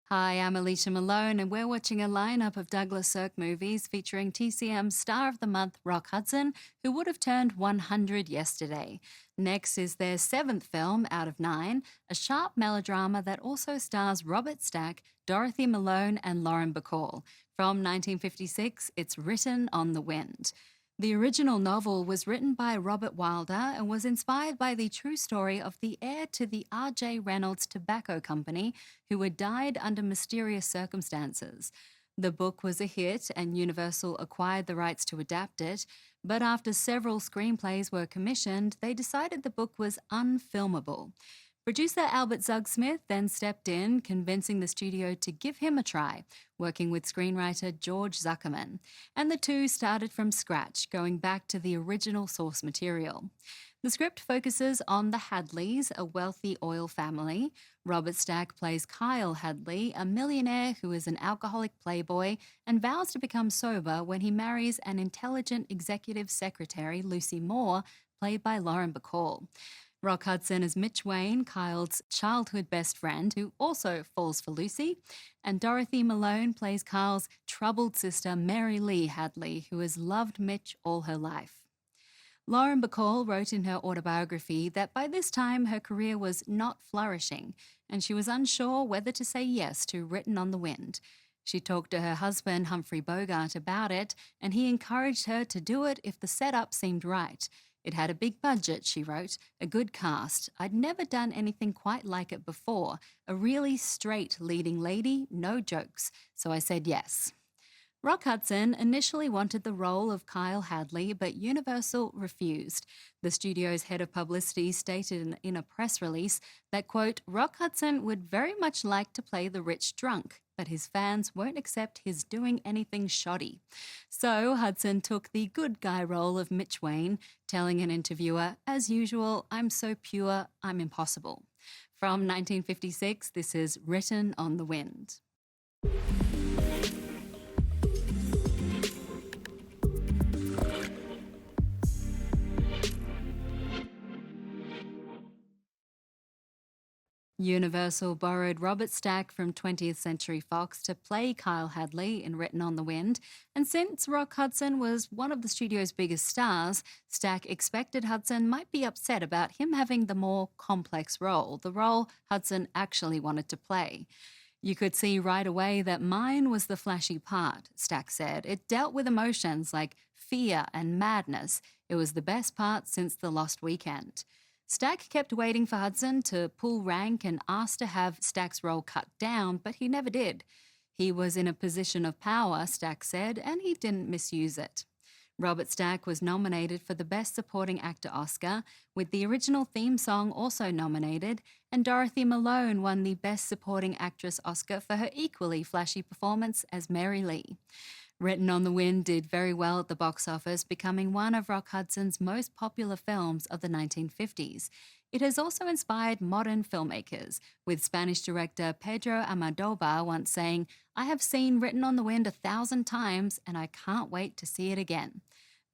Hi, I'm Alicia Malone, and we're watching a lineup of Douglas Sirk movies featuring TCM Star of the Month Rock Hudson, who would have turned 100 yesterday. Next is their seventh film out of nine, a sharp melodrama that also stars Robert Stack, Dorothy Malone, and Lauren Bacall. From 1956, it's Written on the Wind. The original novel was written by Robert Wilder and was inspired by the true story of the heir to the R.J. Reynolds Tobacco Company, who had died under mysterious circumstances. The book was a hit and Universal acquired the rights to adapt it, but after several screenplays were commissioned, they decided the book was unfilmable. Producer Albert Zugsmith then stepped in, convincing the studio to give him a try, working with screenwriter George Zuckerman. And the two started from scratch, going back to the original source material. The script focuses on the Hadleys, a wealthy oil family. Robert Stack plays Kyle Hadley, a millionaire who is an alcoholic playboy and vows to become sober when he marries an intelligent executive secretary, Lucy Moore, played by Lauren Bacall. Rock Hudson is Mitch Wayne, Kyle's childhood best friend, who also falls for Lucy. And Dorothy Malone plays Kyle's troubled sister, Mary Lee Hadley, who has loved Mitch all her life. Lauren Bacall wrote in her autobiography that by this time her career was not flourishing, and she was unsure whether to say yes to Written on the Wind. She talked to her husband, Humphrey Bogart, about it, and he encouraged her to do it if the setup seemed right. It had a big budget, she wrote, a good cast. I'd never done anything quite like it before. A really straight leading lady, no jokes. So I said yes. Rock Hudson initially wanted the role of Kyle Hadley, but Universal refused. The studio's head of publicity stated in a press release that, quote, Rock Hudson would very much like to play the rich drunk, but his fans won't accept his doing anything shoddy. So Hudson took the good guy role of Mitch Wayne, telling an interviewer, as usual, I'm so pure, I'm impossible. From 1956, this is Written on the Wind. Universal borrowed Robert Stack from 20th Century Fox to play Kyle Hadley in Written on the Wind, and since Rock Hudson was one of the studio's biggest stars, Stack expected Hudson might be upset about him having the more complex role, the role Hudson actually wanted to play. You could see right away that mine was the flashy part, Stack said. It dealt with emotions like fear and madness. It was the best part since The Lost Weekend. Stack kept waiting for Hudson to pull rank and asked to have Stack's role cut down, but he never did. He was in a position of power, Stack said, and he didn't misuse it. Robert Stack was nominated for the Best Supporting Actor Oscar, with the original theme song also nominated, and Dorothy Malone won the Best Supporting Actress Oscar for her equally flashy performance as Mary Lee. Written on the Wind did very well at the box office, becoming one of Rock Hudson's most popular films of the 1950s. It has also inspired modern filmmakers, with Spanish director Pedro Almodovar once saying, I have seen Written on the Wind 1,000 times and I can't wait to see it again.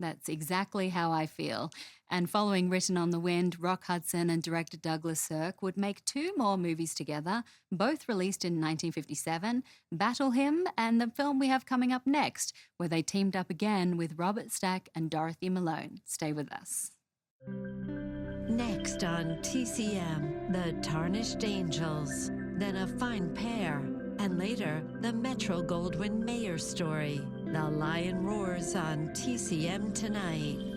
That's exactly how I feel. And following Written on the Wind, Rock Hudson and director Douglas Sirk would make two more movies together, both released in 1957, Battle Hymn and the film we have coming up next, where they teamed up again with Robert Stack and Dorothy Malone. Stay with us. Next on TCM, The Tarnished Angels, then A Fine Pair, and later, the Metro-Goldwyn-Mayer story. The Lion Roars on TCM tonight.